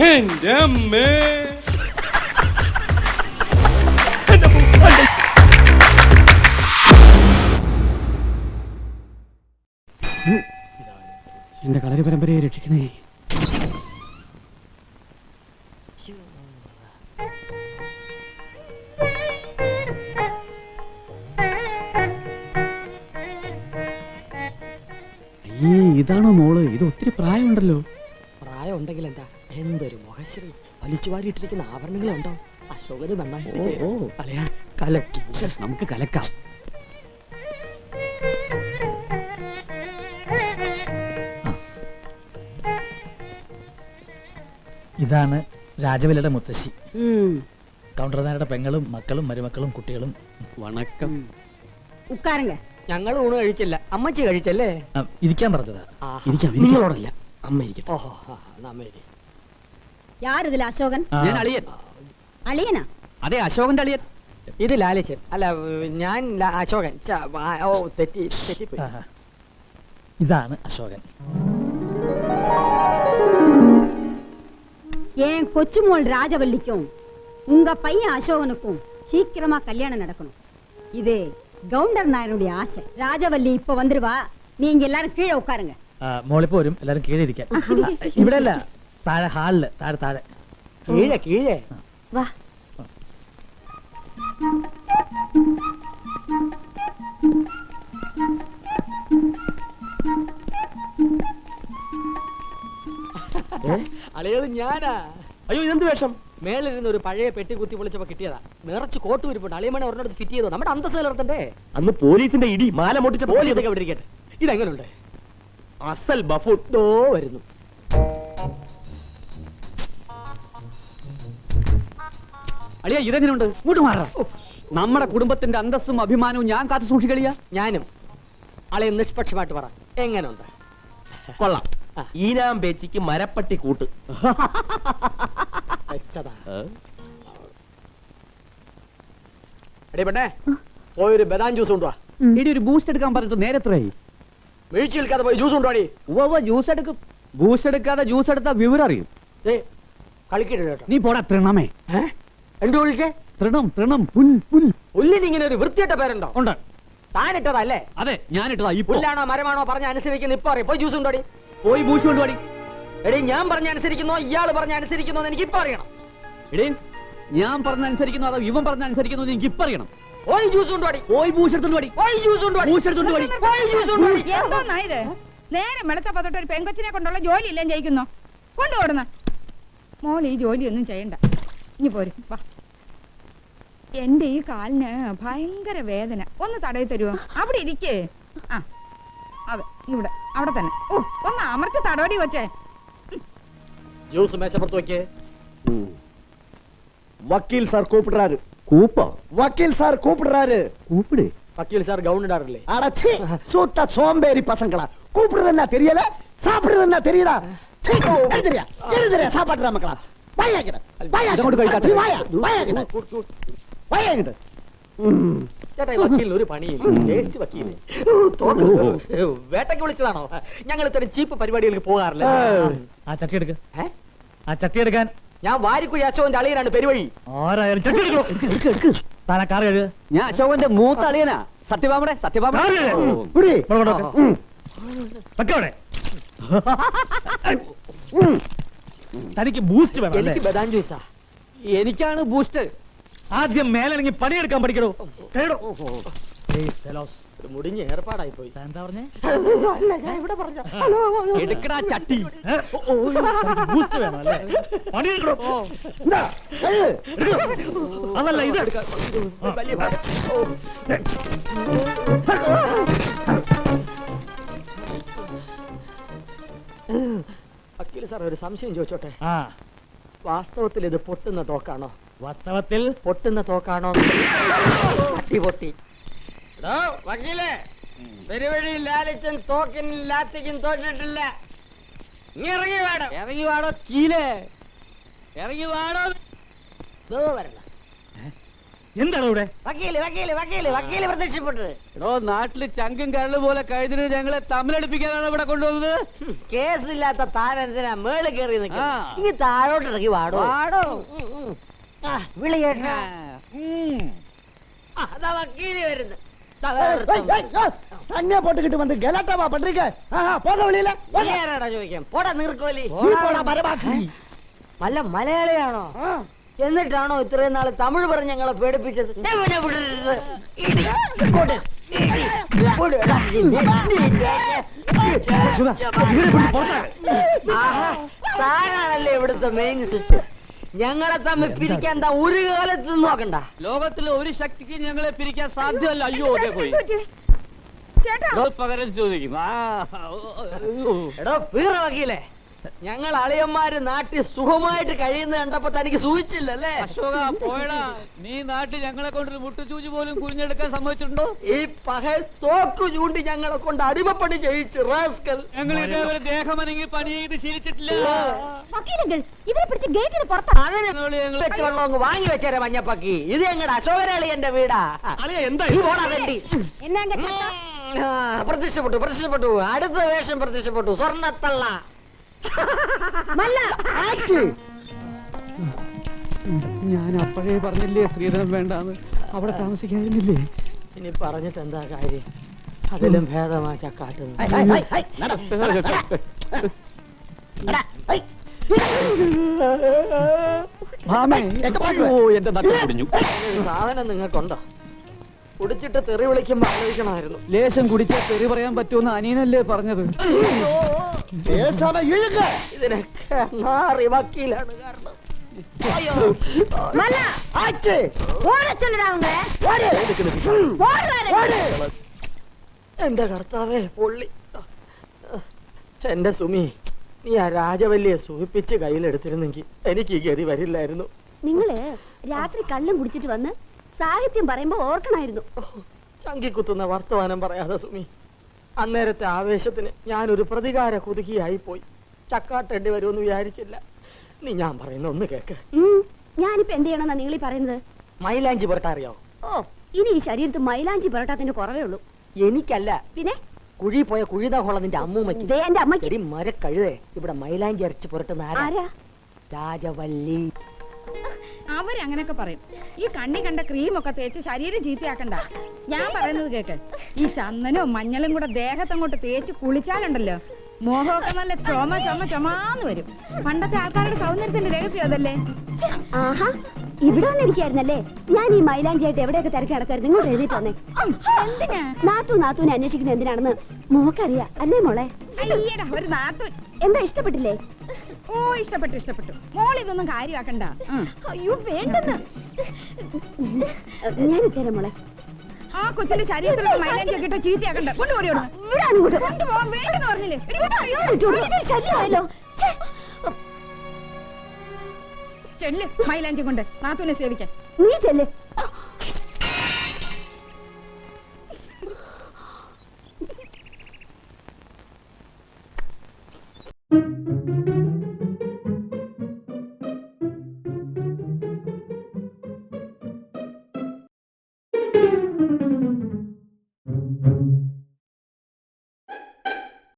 എന്റെ അമ്മേ. എന്റെ കളരി പരമ്പരയെ രക്ഷിക്കണേ. ഇതാണോ മോള്? ഇത് ഒത്തിരി പ്രായമുണ്ടല്ലോ. പ്രായം ഉണ്ടെങ്കിൽ എന്താ, എന്തൊരു മുഖശ്രീ. വലിച്ചു വാരിയിട്ടിരിക്കുന്ന ആഭരണങ്ങളുണ്ടോ? അശോകന് നന്നായി കലക്കി. നമുക്ക് കലക്കാം. ഇതാണ് രാജവലയുടെ മുത്തശ്ശി. കൗണ്ടർനാരുടെ പെങ്ങളും മക്കളും മരുമക്കളും കുട്ടികളും. വണക്കം. ഉക്കാരങ്ക. ഞങ്ങൾ ഊണ് കഴിച്ചില്ല, അമ്മച്ചി കഴിച്ചല്ലേ? ഇരിക്കാൻ പറഞ്ഞതാ. നിങ്ങളോടല്ല, അമ്മ ഇരിക്കട്ടെ. ഓഹോ, അമ്മ ഇരി. യാരിതിൽ അശോകൻ? ഞാൻ അളിയൻ. അളിയനാ? അതെ, അശോകന്റെ അളിയൻ. ഇത് ലാലിച്ചൻ. അല്ല, ഞാൻ അശോകൻ. തെറ്റിപ്പോയി. ഇതാണ് അശോകൻ. என் கொச்சுமோள் ராஜவல்லிக்கும் உங்க பையன் அசோகனுக்கும் சீக்கிரமா கல்யாணம் நடக்கணும். இது கவுண்டர் நாயனுடைய ஆசை. ராஜவல்லி இப்ப வந்துருவா, நீங்க எல்லாரும் கீழே உட்காருங்க. മോളിപ്പോ വരും, എല്ലാരും കീഴെ ഇരിക്കാൻ. ഇവിടെ അല്ല, താഴെ ഹാളില്. താഴെ താഴെ കീഴെ കീഴെ வா. അളിയത് ഞാനാ. അയ്യോ, ഇതെന്ത് വേഷം? മേളിരുന്ന് ഒരു പഴയ പെട്ടി കുത്തി പൊളിച്ചപ്പോ കിട്ടിയതാ. നിറച്ച് കോട്ട് വിരിപ്പുണ്ട്. അളിയമ്മനെ ഒരെണ്ണടുത്ത് ഫിറ്റ് ചെയ്തോ. നമ്മുടെ അന്തസ് നിലർത്തണ്ടേ. അന്ന് പോലീസിന്റെ ഇടി മാല പൊട്ടിച്ച പോലീസൊക്കെ ഇവിടെ ഇരിക്കട്ടെ. ഇതെങ്ങനുണ്ട്? അസൽ ബഫൂൺ. ദോ വരുന്നു. അളിയ, ഇതെങ്ങനെയുണ്ട്? ഇങ്ങോട്ട് മാറാം. നമ്മുടെ കുടുംബത്തിന്റെ അന്തസ്സും അഭിമാനവും ഞാൻ കാത്തു സൂക്ഷിക്കളിയ. ഞാനും. അളിയ നിഷ്പക്ഷമായിട്ട് പറ, എങ്ങനുണ്ട്? കൊള്ളാം. ഈനാം പേച്ചിക്ക് മരപ്പട്ടി കൂട്ട്. വെച്ചതാ. എടീ പെണ്ണേ, പോയൊരു ബദാം ജ്യൂസ് കൊണ്ടുവാ. ഇടി ഒരു ബൂസ്റ്റ് എടുക്കാൻ പറഞ്ഞിട്ട് നേരെ എത്രയായി? വീഴ്ച നിൽക്കാതെ പോയി ജ്യൂസ് കൊണ്ടുവാടി. ജ്യൂസ് എടുക്കും. ബൂസ്റ്റ് എടുക്കാതെ ജ്യൂസ് എടുത്താൽ വിവരം അറിയും. കളിക്കരുത് കേട്ടോ. നീ പോടാ തൃണമേ. എന്ത് വിളിക്കേ? തൃണം തൃണം പുൽ പുൽ. പുല്ലിന് ഇങ്ങനെ ഒരു വൃത്തിയിട്ട പേരുണ്ടോ? ഉണ്ട്. താനിട്ടതല്ലേ? അതെ, ഞാനിട്ടതാ. ഈ പുല്ലാണോ മരമാണോ പറഞ്ഞ അനുസരിക്കുന്ന ഇപ്പൊ അറിയാം. പോയി ജ്യൂസ് കൊണ്ടുവാടി. പോയി ബൂസ്റ്റ് കൊണ്ടുപാടി. എടീ, ഞാൻ പറഞ്ഞ അനുസരിക്കുന്നോ ഇയാള് പറഞ്ഞ അനുസരിക്കുന്നോ എനിക്ക് ഇപ്പൊ അറിയണം. എടീ, ഞാൻ പറഞ്ഞ അനുസരിക്കുന്നു അതോ ഇവൻ പറഞ്ഞ അനുസരിക്കുന്നു എനിക്ക് ഇപ്പൊ അറിയണം. പോയി ജ്യൂസ് കൊണ്ടുവാടി. പോയി ബൂസ്റ്റ് എടുത്തോണ്ട് പാടി. പോയി ജ്യൂസ് കൊണ്ടുവാടി. ബൂസ്റ്റ് എടുത്തോണ്ട് പാടി. പോയി ജ്യൂസ് കൊണ്ടുവാടി. എന്തോന്നായത്? നേരെ വെളുത്തപ്പോ തൊട്ട് ഒരു പെങ്കൊച്ചിനെ കൊണ്ടുള്ള ജോലി ഇല്ല ജയിക്കുന്നു. കൊണ്ടുപോടുന്ന മോൾ ഈ ജോലിയൊന്നും ചെയ്യണ്ട. ഇനി പോരും. വാ. എന്റെ ഈ കാലിന് ഭയങ്കര വേദന. ഒന്ന് തടയി തരുമോ? അവിടെ ഇരിക്കേ. ആ, അതെ, ഇവിടെ അവിടെ തന്നെ. ഓ, ഒന്ന് അമർത്തി തടവടി കൊച്ചേ. ജ്യൂസ് മേശപ്പുറത്ത് വെക്കേ. വക്കീൽ സാർ കൂപ്പിടുறாரு. കൂപ്പോ? வக்கீல் சார் கூப்பிடுறாரு. കൂപ്പിട്. വക്കീൽ സാർ ഗൗൺ ഇടാറില്ലേ? அடச்சி, சூட்ட சோம்பேறி பசங்களா. கூப்பிடுறதுன்னா தெரியல, சாப்பிடுறதுன்னா தெரியுதா? எழுதுறியா எழுதுறியா சாப்பாடுற மக்களா. வாயாங்கிட்ட ഇതങ്ങോട്ട് കഴിക്കാത്ത. வாயாங்கிட்ட. ചേട്ടാ, വക്കീലിന് ഒരു പണിയില്ല. ടേസ്റ്റ് വക്കീല്. വേട്ടയ്ക്ക് വിളിച്ചതാണോ? ഞങ്ങൾ ഇത്തരം ചീപ്പ് പരിപാടികൾക്ക് പോകാറില്ല. ആ ചട്ടി എടുക്ക. ആ ചട്ടി എടുക്കാൻ. ഞാൻ വാരിക്കുഴി അശോകന്റെ അളിയനാണ് പെരുവഴി. ആരായാലും ചട്ടി എടുക്കണോ? താനാ കാർ കഴുക. ഞാൻ അശോകന്റെ മൂത്ത അളിയനാ. സത്യഭാമയുടെ സത്യഭാമ. തനിക്ക് ബൂസ്റ്റ് വേണം. എനിക്ക് ബദാം ജ്യൂസാ. എനിക്കാണ് ബൂസ്റ്റ്. ആദ്യം മേലണെങ്കിൽ പണിയെടുക്കാൻ പഠിക്കണോ? ഒരു മുടിഞ്ഞ ഏർപ്പാടായി പോയി. എന്താ പറഞ്ഞേ? എടുക്കടാ ചട്ടി. ബൂസ്റ്റ് വേണം അല്ലേ? പണിയെടുക്കണോ? അതല്ല ഇത്. വക്കീൽ സാർ, ഒരു സംശയം ചോദിച്ചോട്ടെ? ആ, വാസ്തവത്തിൽ ഇത് പൊട്ടുന്ന തോക്കാണോ? വാസ്തവത്തിൽ പൊട്ടുന്ന തോക്കാണോ? പൊട്ടി പൊട്ടി. വക്കീലേ, പെരുവഴി ലാലിച്ചൻ തോക്കിനും ലാത്തിക്കും തോറ്റിട്ടില്ല. ഇറങ്ങി വേണം. ഇറങ്ങി വാടോ കീലേ. ഇറങ്ങി വാടോ. വരണ്ട. എന്താണ് ഇവിടെ? വക്കീല് വക്കീല് വക്കീല് വക്കീല് പ്രത്യക്ഷപ്പെട്ടത്. എടോ നാട്ടില് ചങ്കും കരള് പോലെ കഴിഞ്ഞിട്ട് ഞങ്ങളെ തമ്മിലടിപ്പിക്കാനാണ് ഇവിടെ കൊണ്ടുവന്നത്. കേസില്ലാത്ത താനെന്തിനാ മേള് കയറി ആ. നിൽക്കുന്നത്? ഈ താഴോട്ട് ഇറങ്ങി വാടോ. വാടോ. വിളി കേട്ടാ. ഉം. അതാ വക്കീല് വരുന്നു. தண்ணியா போட்டுக்கிட்டு வந்து கலாட்டாவா பண்றீங்க? போக வெளியில ആരാടാ ചോദിക്കാം? പോടാ നീർക്കോലി. நீ போடா மரபாக்கி. വല്ല മലയാളിയാണോ? എന്നിട്ടാണോ ഇത്രയും നാള് തമിഴ് പറഞ്ഞ് ഞങ്ങളെ പേടിപ്പിച്ചത്? എവിടെ വിടരുത്. ഇടി. കൊട്. ഇടി. കൊട്. ആഹാ, താനാണല്ലേ ഇവിടുത്തെ മെയിൻ സ്വിച്ച്. ഞങ്ങളെ തമ്മിൽ പിരിക്കാൻ എന്താ ഒരു കാലത്ത് നോക്കണ്ട. ലോകത്തിലെ ഒരു ശക്തിക്ക് ഞങ്ങളെ പിരിക്കാൻ സാധ്യമല്ല. അയ്യോ അതെ പോയി. ചേട്ടാ എടോ, പകരം ചോദിക്കും. എടോ വീറ വക്കീലേ, ഞങ്ങൾ അളിയന്മാര് നാട്ടിൽ സുഖമായിട്ട് കഴിയുന്ന കണ്ടപ്പോ തനിക്ക് സൂചിച്ചില്ലല്ലേ? അശോക പോയടാ. നീ നാട്ടിൽ ഞങ്ങളെ കൊണ്ടൊരു മുട്ടുചൂചി പോലും കുഞ്ഞെടുക്കാൻ സമ്മതിച്ചിട്ടുണ്ടോ? ഈ പകൽ തോക്കു ചൂണ്ടി ഞങ്ങളെ കൊണ്ട് അടിമപ്പണി ചെയ്യിച്ചു റാസ്കൽ. ഞങ്ങൾ ഇതേവരെ ദേഹമനങ്ങി പണി ചെയ്ത് ശീലിച്ചിട്ടില്ല. വക്കീലുകൾ ഇവരെ പിടിച്ച് ഗേറ്റിന് പുറത്താ. അതിന് ഞങ്ങൾ വെച്ച വെള്ളം അങ്ങ് വാങ്ങി വെച്ചേരെ മഞ്ഞപ്പക്കി. ഇത് ഞങ്ങളുടെ അശോകരാളി എന്റെ വീടാ. എന്താ ഈ ഓടാ തണ്ടി. എന്നാങ്ക പ്രത്യക്ഷപ്പെട്ടു പ്രത്യക്ഷപ്പെട്ടു. അടുത്ത വേഷം പ്രത്യക്ഷപ്പെട്ടു. സ്വർണ്ണത്തള്ള. ഞാൻ അപ്പോഴേ പറഞ്ഞില്ലേ സ്ത്രീധനം വേണ്ടാന്ന്. അവിടെ താമസിക്കാതിരുന്നില്ലേ? ഇനി പറഞ്ഞിട്ട് എന്താ കാര്യം? അതിലും ഭേദമാ ചക്കാട്ടുന്നു. മാമേ, അയ്യോ, എന്റെ നട്ടം കുടിഞ്ഞു. സാധനം നിങ്ങൾക്കുണ്ടോ? കുടിച്ചിട്ട് തെറി വിളിക്കുമ്പോ ആലോചിക്കണമായിരുന്നു. ലേശം കുടിച്ചാൽ തെറി പറയാൻ പറ്റുമെന്ന് അനിയനല്ലേ പറഞ്ഞത്? பேசாம இழுங்க. ഇതിനൊക്കെ മാറി വക്കീലാണ് കാരണം. അയ്യോ. ஆச்சு. ഓട ചൊല്ലടാ അവങ്ങളെ. ഓടുறாரு. എന്റെ കർത്താവേ പൊള്ളി. എന്റെ സുമി, നീ ആ രാജവല്ലിയെ സൂഹിപ്പിച്ച് കയ്യിലെടുത്തിരുന്നെങ്കിൽ എനിക്ക് ഈ ഗതി വരില്ലായിരുന്നു. നിങ്ങള് രാത്രി കള്ളും കുടിച്ചിട്ട് വന്ന് സാഹിത്യം പറയുമ്പോ ഓർക്കണായിരുന്നു. ചങ്കിക്കുത്തുന്ന വർത്തമാനം പറയാതെ സുമി. അന്നേരത്തെ ആവേശത്തിന് ഞാനൊരു പ്രതികാര കുതുകിയായി പോയി. ചക്കാട്ടേണ്ടി വരുമെന്ന് വിചാരിച്ചില്ല. നീ ഞാൻ പറയുന്ന ഒന്ന് കേക്ക്. ഞാനിപ്പോ എന്ത് ചെയ്യണമെന്നാ നിങ്ങളീ പറയുന്നത്? മൈലാഞ്ചി പുരട്ട അറിയാവോ? ഓ, ഇനി ഈ ശരീരത്ത് മൈലാഞ്ചി പുരട്ടാത്തിന്റെ കുറവേ ഉള്ളൂ. എനിക്കല്ല, പിന്നെ കുഴി പോയ കുഴിതാഹോള നിന്റെ അമ്മൂമ്മയ്ക്ക്. ദേ എന്റെ അമ്മയ്ക്ക്. എടി മരക്കഴുതേ, ഇവിടെ മൈലാഞ്ചി അരച്ച് പുരട്ടുന്ന ആരാ? ആരാ? രാജവല്ലി. അവരങ്ങനൊക്കെ പറയും. ഈ കണ്ണി കണ്ട ക്രീമൊക്കെ തേച്ച് ശരീരം ചീത്തയാക്കണ്ട. ഞാൻ പറയുന്നത് കേക്ക്. ഈ ചന്ദനവും മഞ്ഞളും കൂടെ ദേഹത്തങ്ങോട്ട് തേച്ച് കുളിച്ചാലുണ്ടല്ലോ, മോഹമൊക്കെ നല്ല ചുമാന്ന് വരും. പണ്ടത്തെ ആൾക്കാരുടെ സൗന്ദര്യത്തിന്റെ രഹസ്യം അതല്ലേ? ആഹാ, ഇവിടെ വന്നിരിക്കായിരുന്നല്ലേ? ഞാൻ ഈ മൈലാഞ്ചിയായിട്ട് എവിടെയൊക്കെ തിരക്കി നടക്കായിരുന്നു. ഇങ്ങോട്ട് എഴുതിട്ട് വന്നേ. എന്തിനാ? നാത്തൂനെ അന്വേഷിക്കുന്നത് എന്തിനാണെന്ന് മോക്കറിയാ അല്ലേ മോളെ? അയ്യടാ, ഒരു നാത്തൂൻ. എന്താ ഇഷ്ടപ്പെട്ടില്ലേ? ഓ, ഇഷ്ടപ്പെട്ടു. മോൾ ഇതൊന്നും കാര്യമാക്കണ്ട. അയ്യോ വേണ്ടെന്ന്. ഞാൻ ഇട്ടേരാം മോളെ. ആ കൊച്ചിന്റെ ശരീരത്തിലുള്ള മൈലാഞ്ചി ഒക്കെ ഇട്ട് ചീത്തയാക്കണ്ട. കൊണ്ടുപോയി കൊണ്ടുപോകാൻ വേണ്ടെന്ന് പറഞ്ഞില്ലേ? ശല്യമായല്ലോ. ചെല്ല് മൈലാഞ്ചി കൊണ്ട് നാത്തൂനെ സേവിക്കാൻ. നീ ചെല്ലേ.